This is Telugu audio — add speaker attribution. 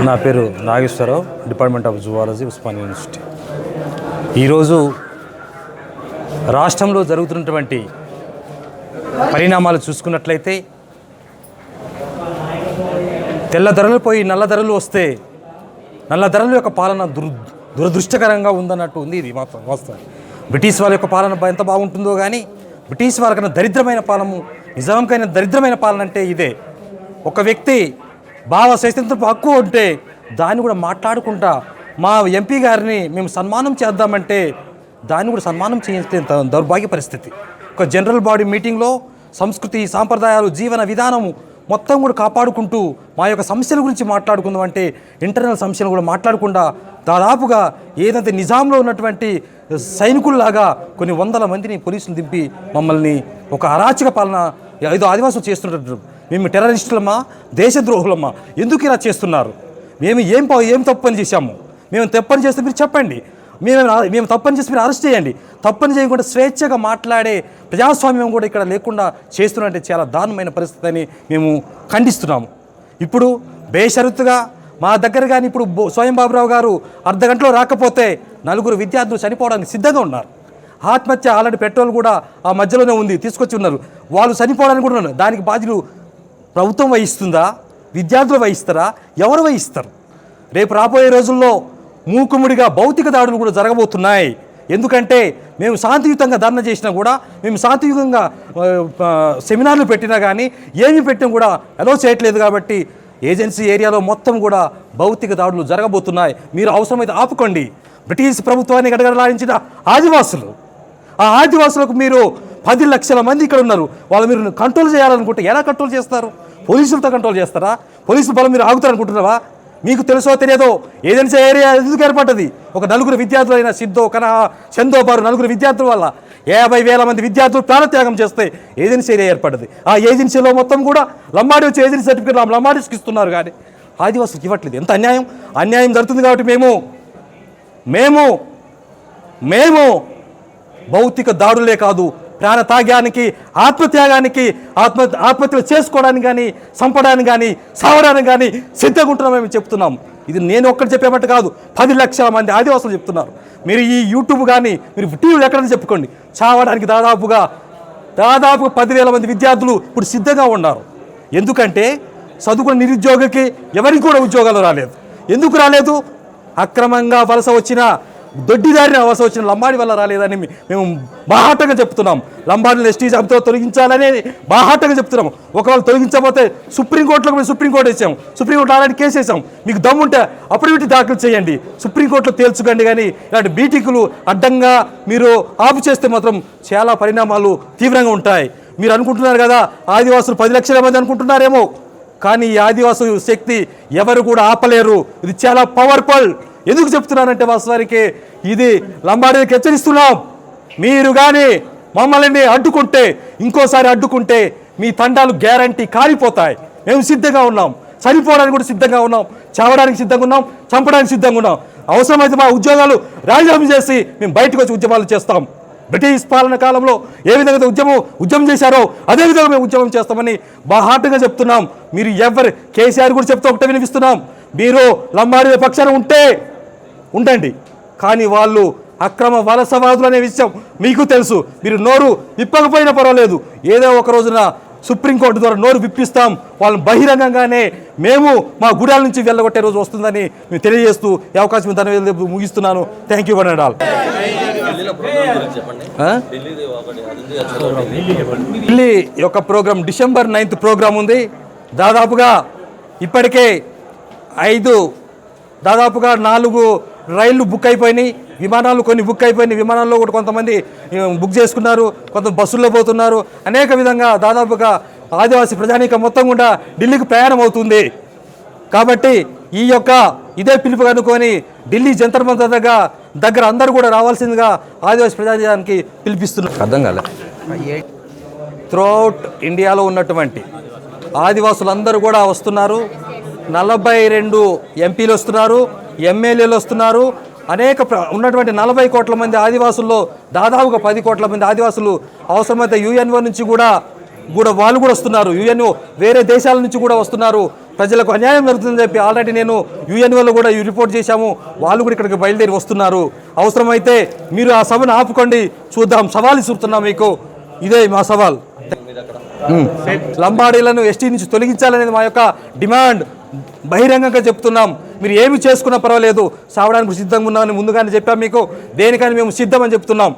Speaker 1: నా పేరు Nageswara Rao, department of zoology, Osmania university. ఈరోజు రాష్ట్రంలో జరుగుతున్నటువంటి పరిణామాలు చూసుకున్నట్లయితే తెల్ల ధరలు పోయి నల్ల ధరలు వస్తే నల్ల ధరల యొక్క పాలన దురదృష్టకరంగా ఉందన్నట్టు ఉంది. ఇది మాత్రం వాస్తవం. బ్రిటిష్ వాళ్ళ యొక్క పాలన ఎంత బాగుంటుందో కానీ బ్రిటిష్ వాళ్ళకన్నా దరిద్రమైన పాలన, నిజాంకైనా దరిద్రమైన పాలన అంటే ఇదే. ఒక వ్యక్తి భావ స్వాతంత్రపు హక్కు ఉంటే దాన్ని కూడా మాట్లాడుకుంటా మా ఎంపీ గారిని మేము సన్మానం చేద్దామంటే దాన్ని కూడా సన్మానం చేయించే దౌర్భాగ్య పరిస్థితి. ఒక జనరల్ బాడీ మీటింగ్లో సంస్కృతి, సాంప్రదాయాలు, జీవన విధానము మొత్తం కూడా కాపాడుకుంటూ మా యొక్క సమస్యల గురించి మాట్లాడుకుందాం అంటే ఇంటర్నల్ సమస్యలు కూడా మాట్లాడకుండా దాదాపుగా ఏదైతే నిజాంలో ఉన్నటువంటి సైనికుల్లాగా కొన్ని వందల మందిని పోలీసులు దింపి మమ్మల్ని ఒక అరాచక పాలన ఏదో ఆదివాసులు చేస్తుంటారు. మేము టెర్రరిస్టులమ్మా, దేశద్రోహులమ్మా, ఎందుకు ఇలా చేస్తున్నారు? మేము ఏం తప్పని చేశాము? మేము తప్పని చేస్తే మీరు చెప్పండి. మేము తప్పని చేసి మీరు అరెస్ట్ చేయండి. తప్పని చేయకుండా స్వేచ్ఛగా మాట్లాడే ప్రజాస్వామ్యం కూడా ఇక్కడ లేకుండా చేస్తున్నట్టే చాలా దారుణమైన పరిస్థితి అని మేము ఖండిస్తున్నాము. ఇప్పుడు బేషరతుగా మా దగ్గర కానీ ఇప్పుడు స్వయం బాబురావు గారు అర్ధ గంటలో రాకపోతే 4 విద్యార్థులు చనిపోవడానికి సిద్ధంగా ఉన్నారు. ఆత్మహత్య ఆల్రెడీ పెట్రోల్ కూడా ఆ మధ్యలోనే ఉంది, తీసుకొచ్చి ఉన్నారు. వాళ్ళు చనిపోవడానికి కూడా ఉన్నారు. దానికి బాధ్యులు ప్రభుత్వం వహిస్తుందా, విద్యార్థులు వహిస్తారా, ఎవరు వహిస్తారు? రేపు రాబోయే రోజుల్లో మూకుముడిగా భౌతిక దాడులు కూడా జరగబోతున్నాయి. ఎందుకంటే మేము శాంతియుతంగా ధర్నా చేసినా కూడా, మేము శాంతియుతంగా సెమినార్లు పెట్టినా కానీ ఏమి పెట్టినా కూడా అలో చేయట్లేదు. కాబట్టి ఏజెన్సీ ఏరియాలో మొత్తం కూడా భౌతిక దాడులు జరగబోతున్నాయి. మీరు అవసరమైతే ఆపుకోండి. బ్రిటిష్ ప్రభుత్వాన్ని గడగడలాడించిన ఆదివాసులు, ఆ ఆదివాసులకు మీరు 10 లక్షల మంది ఇక్కడ ఉన్నారు. వాళ్ళు మీరు కంట్రోల్ చేయాలనుకుంటే ఎలా కంట్రోల్ చేస్తారు? పోలీసులతో కంట్రోల్ చేస్తారా? పోలీసుల బలం మీరు ఆగుతారనుకుంటున్నావా? మీకు తెలుసో తెలియదో ఏజెన్సీ ఏరియా ఎందుకు ఏర్పడ్డది? ఒక 4 విద్యార్థులైన సిద్ధో, కనహ, చందోబారు 4 విద్యార్థుల వల్ల 50,000 మంది విద్యార్థులు ప్రాణత్యాగం చేస్తే ఏజెన్సీ ఏరియా ఏర్పడ్డది. ఆ ఏజెన్సీలో మొత్తం కూడా లంబాడి వచ్చి ఏజెన్సీ సర్టిఫికేట్ లంబాడీస్కి ఇస్తున్నారు కానీ ఆదివాసులకు ఇవ్వట్లేదు. ఎంత అన్యాయం! అన్యాయం జరుగుతుంది కాబట్టి మేము భౌతిక దాడులే కాదు, ప్రాణత్యాగానికి, ఆత్మత్యాగానికి, ఆత్మహత్యలు చేసుకోవడానికి కానీ, చంపడానికి కానీ, సావడానికి కానీ సిద్ధంగా ఉంటున్నామని చెప్తున్నాం. ఇది నేను ఒక్కటి చెప్పేమట్టు కాదు, 10 లక్షల మంది ఆదివాసులు చెప్తున్నారు. మీరు ఈ యూట్యూబ్ కానీ మీరు టీవీలు ఎక్కడైనా చెప్పుకోండి, చావడానికి దాదాపు 10,000 మంది విద్యార్థులు ఇప్పుడు సిద్ధంగా ఉన్నారు. ఎందుకంటే చదువుకున్న నిరుద్యోగికి ఎవరికి కూడా ఉద్యోగాలు రాలేదు. ఎందుకు రాలేదు? అక్రమంగా వలస వచ్చిన, దొడ్డిదారిన వలస వచ్చిన లంబాడి వల్ల రాలేదని మేము బాహాటంగా చెప్తున్నాం. లంబాడిని ఎస్టీ జాబితాలో తొలగించాలని బాహాటంగా చెప్తున్నాం. ఒకవేళ తొలగించకపోతే సుప్రీంకోర్టు వేసాం. సుప్రీంకోర్టు ఆల్రెడీ కేసు వేసాం. మీకు దమ్ముంటే అఫిడవిట్ దాఖలు చేయండి, సుప్రీంకోర్టులో తేల్చుకోండి. కానీ ఇలాంటి బీటింగ్లు అడ్డంగా మీరు ఆపు చేస్తే మాత్రం చాలా పరిణామాలు తీవ్రంగా ఉంటాయి. మీరు అనుకుంటున్నారు కదా ఆదివాసులు 10 లక్షల మంది అనుకుంటున్నారేమో, కానీ ఈ ఆదివాసుల శక్తి ఎవరు కూడా ఆపలేరు. ఇది చాలా పవర్ఫుల్. ఎందుకు చెప్తున్నానంటే వాస్తవానికి ఇది లంబాడీలకు హెచ్చరిస్తున్నాం. మీరు కానీ మమ్మల్ని అడ్డుకుంటే, ఇంకోసారి అడ్డుకుంటే మీ తండాలు గ్యారంటీ కాలిపోతాయి. మేము సిద్ధంగా ఉన్నాం, చనిపోవడానికి కూడా సిద్ధంగా ఉన్నాం, చావడానికి సిద్ధంగా ఉన్నాం, చంపడానికి సిద్ధంగా ఉన్నాం. అవసరమైతే మా ఉద్యోగాలు రాజీనామా చేసి మేము బయటకు వచ్చి ఉద్యమాలు చేస్తాం. బ్రిటిష్ పాలన కాలంలో ఏ విధంగా ఉద్యమం చేశారో అదేవిధంగా మేము ఉద్యమం చేస్తామని బాహాటంగా చెప్తున్నాం. మీరు కేసీఆర్ కూడా చెప్తే ఒకటే వినిపిస్తున్నాం, మీరు లంబాడీల పక్షాన ఉండండి, కానీ వాళ్ళు అక్రమ వలసవాదులు అనే విషయం మీకు తెలుసు. మీరు నోరు విప్పకపోయినా పర్వాలేదు, ఏదో ఒక రోజున సుప్రీంకోర్టు ద్వారా నోరు విప్పిస్తాం. వాళ్ళని బహిరంగంగానే మేము మా గుడాల నుంచి వెళ్ళగొట్టే రోజు వస్తుందని మేము తెలియజేస్తూ ఈ అవకాశం దాని ముగిస్తున్నాను. Thank you one and all. Delhi యొక్క ప్రోగ్రాం December 9th ప్రోగ్రాం ఉంది. దాదాపుగా ఇప్పటికే 4 రైళ్లు బుక్ అయిపోయినాయి, విమానాలు కొన్ని బుక్ అయిపోయినాయి. విమానాల్లో కూడా కొంతమంది బుక్ చేసుకున్నారు, కొంత బస్సుల్లో పోతున్నారు. అనేక విధంగా దాదాపుగా ఆదివాసీ ప్రజానీకం మొత్తం కూడా ఢిల్లీకి ప్రయాణం అవుతుంది. కాబట్టి ఇదే పిలుపు కనుకొని ఢిల్లీ జంతర్ మంతర్ దగ్గర అందరూ కూడా రావాల్సిందిగా ఆదివాసీ ప్రజానీకానికి పిలిపిస్తున్నారు. అర్థం కాలే. త్రూఅవుట్ ఇండియాలో ఉన్నటువంటి ఆదివాసులందరూ కూడా వస్తున్నారు. 42 ఎంపీలు వస్తున్నారు, ఎమ్మెల్యేలు వస్తున్నారు. ఉన్నటువంటి 40 కోట్ల మంది ఆదివాసుల్లో దాదాపుగా 10 కోట్ల మంది ఆదివాసులు అవసరమైతే UNO నుంచి కూడా కూడా వాళ్ళు కూడా వస్తున్నారు. యుఎన్ఓ వేరే దేశాల నుంచి కూడా వస్తున్నారు. ప్రజలకు అన్యాయం జరుగుతుందని చెప్పి ఆల్రెడీ నేను యుఎన్ఓలో కూడా రిపోర్ట్ చేశాము. వాళ్ళు కూడా ఇక్కడికి బయలుదేరి వస్తున్నారు. అవసరమైతే మీరు ఆ సభను ఆపుకోండి, చూద్దాం. సవాల్ ఇస్తున్నాం మీకు, ఇదే మా సవాల్. లంబాడీలను ఎస్టీ నుంచి తొలగించాలనేది మా యొక్క డిమాండ్. బహిరంగంగా చెప్తున్నాం. మీరు ఏమి చేసుకున్నా పర్వాలేదు, సావడానికి సిద్ధంగా ఉన్నామని ముందుగానే చెప్పాం మీకు. దేనికని మేము సిద్ధమని చెప్తున్నాం.